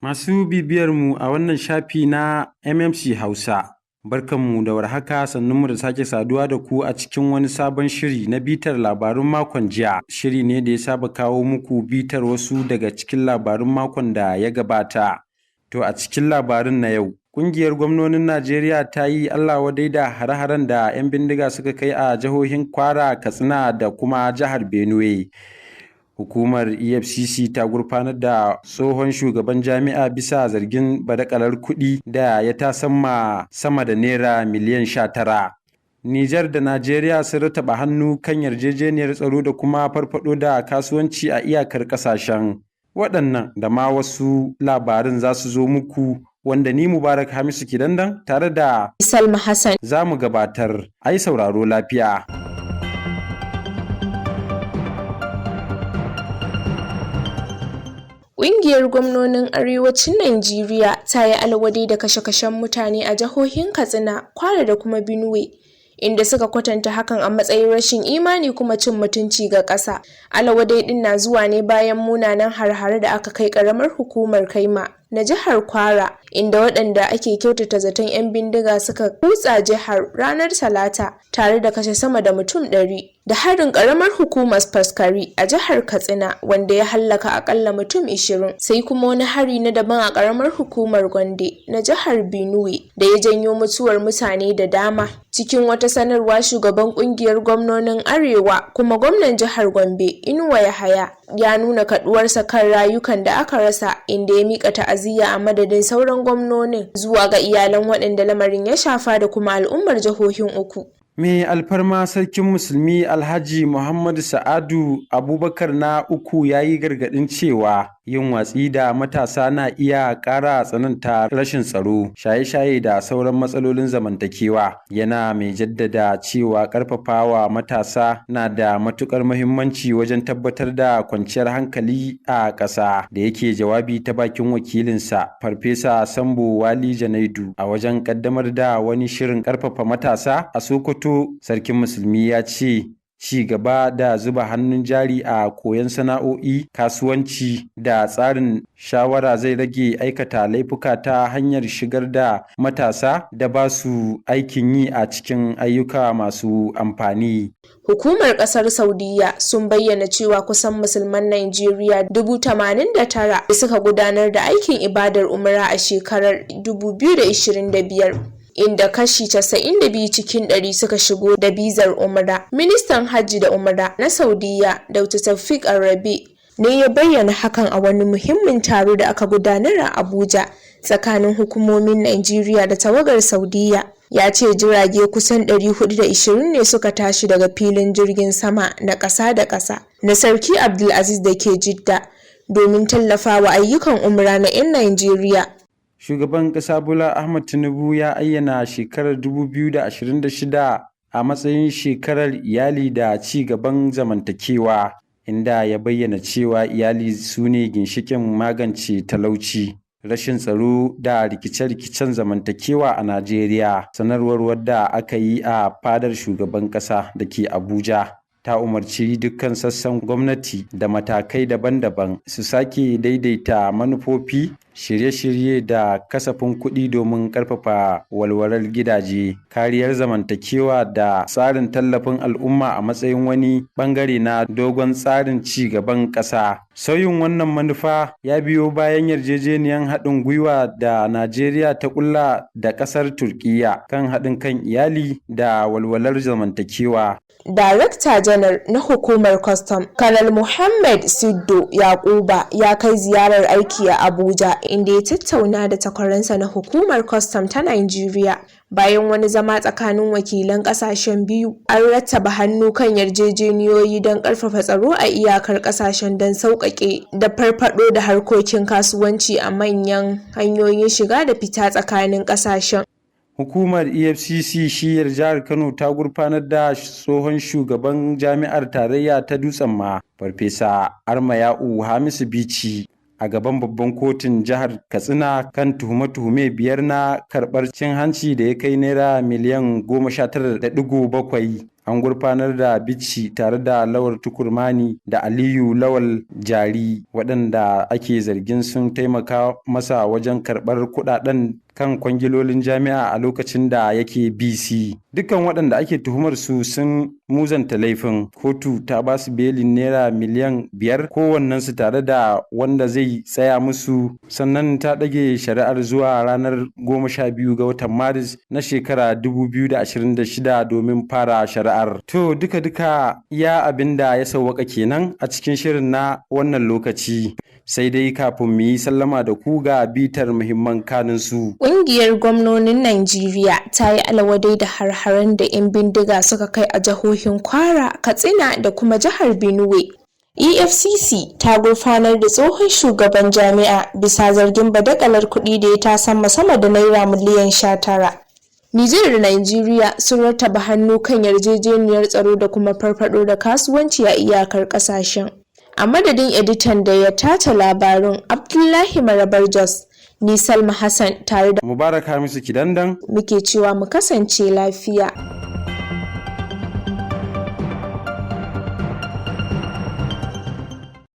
Masu bibiyarmu a wannan shafi na MMC Hausa, barkanmu da warhaka, sannunmu da sake saduwa da ku a cikin wani sabon shiri na bitar labarun makon jiya. Shiri ne da ya saba kawo muku bitar wasu daga cikin labarun makon da ya gabata. To a cikin labarun na yau, ƙungiyar gwamnonin Najeriya ta yi Allah wadai da hare-haren da 'yan bindiga suka kai a jihohin Kwara, Katsina da kuma jihar Benue. Hukumar EFCC ta gurfanar da tsohon shugaban jami'a bisa zargin badakalar kuɗi da ya tasamma sama da naira miliyan 19. Nijar da Najeriya sun rataba hannu kan yarjejeniyar tsaro da kuma farfado da kasuwanci a iyakar ƙasashen. Waɗannan da ma wasu labarin za su zo muku, wanda ni Mubarak Hamisu Kidandan tare da Salma Hassan za mu gabatar. Ai sauraro lafiya. Ƙungiyar gwamnonin Arewacin Najeriya ta yi alwadi da kashe-kashen mutane a jihohin Katsina, Kwara da kuma Benue, inda suka kwatanta hakan a matsayin rashin imani kuma cin mutunci ga ƙasa. Alwadai ɗin na zuwa ne bayan munanan har-hare da aka kai ƙaramar hukumar Kaima na jihar Kwara, inda waɗanda ake kyautata zaton 'yan bindiga suka kutsa jihar ranar Talata tare da kashe sama da mutum 100, da harin ƙaramar hukumar Faskari a jihar Katsina wanda ya hallaka akalla mutum 20, sai kuma wani hari na daban a ƙaramar hukumar Gombe na jihar Benue da ya janyo mutuwar mutane da dama. Cikin wata sanarwa, shugaban ƙungiyar gwamnonin Arewa kuma gwamnan jihar Gombe Inuwa Yahaya ya nuna kaduwarsa kan rayukan da aka rasa, inda ya mika ta'aziyya a madadin sauran gwamnonin zuwa ga iyalan waɗanda lamarin ya shafa da kuma al'ummar jihohin uku. Mai alfarma sarkin musulmi Alhaji Muhammadu Sa'adu Abubakar na uku ya yi gargaɗin cewa yin watsi da matasa na iya ƙara tsananta rashin tsaro, shaye-shaye da sauran matsalolin zamantakewa. Yana mai jaddada cewa ƙarfafawa matasa na da matuƙar muhimmanci wajen tabbatar da kwanciyar hankali a ƙasa. Da yake jawabi ta bakin wakilinsa Farfesa Sambo Wali Janaidu a wajen ƙaddamar da wani shirin ƙarfafa matasa a Sokoto, sarkin musulmi ya ce ci gaba da zuba hannun jari a koyon sana'o'i, kasuwanci da tsarin shawara zai rage aikata laifuka ta hanyar shigar da matasa da ba su aikin yi a cikin ayyuka masu amfani. Hukumar ƙasar Saudiyya sun bayyana cewa kusan musulman Najeriya 89,000 da suka gudanar da aikin ibadar umra a shekarar 2025. Inda kashi 92 cikin 100 suka shigo da bizar umra. Ministan Hajji da Umra na Saudiyya, Dr. Tawfiq Al-Rabi, ne ya bayyana hakan a wani muhimmin taro da aka gudanar a Abuja tsakanin hukumomin Najeriya da tawagar Saudiyya. Ya ce jirage kusan 420 ne suka tashi daga filin jirgin sama na ƙasa da ƙasa na Sarki Abdulaziz da ke Jidda domin tallafawa ayyukan umra na 'yan Najeriya. Shugaban ƙasa Bola Ahmed Tinubu ya ayyana shekarar 2026 a matsayin shekarar iyali da ci gaban zamantakewa, inda ya bayyana cewa iyali su ne ginshiƙin magance talauci, rashin tsaro da rikice-rikicen zamantakewa a Najeriya. Sanarwar wadda aka yi a fadar shugaban ƙasa da ke Abuja ta umarci dukkan sassan gwamnati da matakai daban-daban su sake daidaita manufofi, shirye-shirye da kasafin kuɗi domin ƙarfafa walwalar gidaje, kariyar zamantakewa da tsarin tallafin al'umma a matsayin wani ɓangare na dogon tsarin ci gaban ƙasa. Sauyin wannan manufa ya biyo bayan yarjejeniyar haɗin gwiwa da Najeriya ta ƙulla da ƙasar Turkiyya kan haɗin kan iyali da walwalar zamantakewa. Darakta Janar na Hukumar Kwastam, Kanal Muhammad Siddo Yakuba, ya kai ziyarar aiki a Abuja, inda ya tattauna da takwaransa na Hukumar Kwastam ta Najeriya. Bayan wani zama tsakanin wakilan ƙasashen biyu, an rattaba hannu kan yarjejeniyoyi don ƙarfafa tsaro a iyakar ƙasashen don sauƙaƙe da farfaɗo da harkokin kasuwanci a manyan hanyoyin shiga da fita tsakanin ƙasashen. Hukumar EFCC shiyar jihar Kano ta gurfanar da tsohon shugaban jami'ar tarayya ta Dutsen Ma, Farfesa Armayau Hamisu Bichi, a gaban babban kotun jihar Katsina kan tuhume-tuhume 5 na karɓar cin hanci da ya kai naira miliyan 19.7. an gurfanar da Bichi tare da Lawal Tukurmani da Aliyu Lawal Jari waɗanda ake zargin sun taimaka masa wajen karɓar kuɗaɗen kan kwangilolin jami'a a lokacin da yake BC. Dukkan waɗanda ake tuhumar su sun muzanta laifin. Kotu ta ba su belin naira miliyan 5 kowannensu tare da wanda zai tsaya musu, sannan ta ɗage shari'ar zuwa ranar 12 ga watan Maris na shekara 2026 domin fara shari'ar. To duka iya abin da ya sauwaka kenan a cikin shirin na wannan lokaci. Sai dai kafin mu yi sallama da ku ga bitar muhimman kaninsu. Ƙungiyar gwamnonin Najeriya ta yi alwadai da har-haren da 'yan bindiga suka kai a jihohin Kwara, Katsina da kuma jihar Benue. EFCC ta gurfanar da tsohon shugaban jami'a bisa zargin badakalar kuɗi da ya tasamma sama da naira miliyan 19. Nijar da Najeriya sun rattaba hannu kan yarjejeniyar tsaro da kuma farfado da kasuwanci a iyakar ƙasashen. A madadin editan da ya tace labarun Abdullahi Marabar Jos, ni Salma Hassan tare da Mubarak Hamisu Kidandan muke cewa mu kasance lafiya.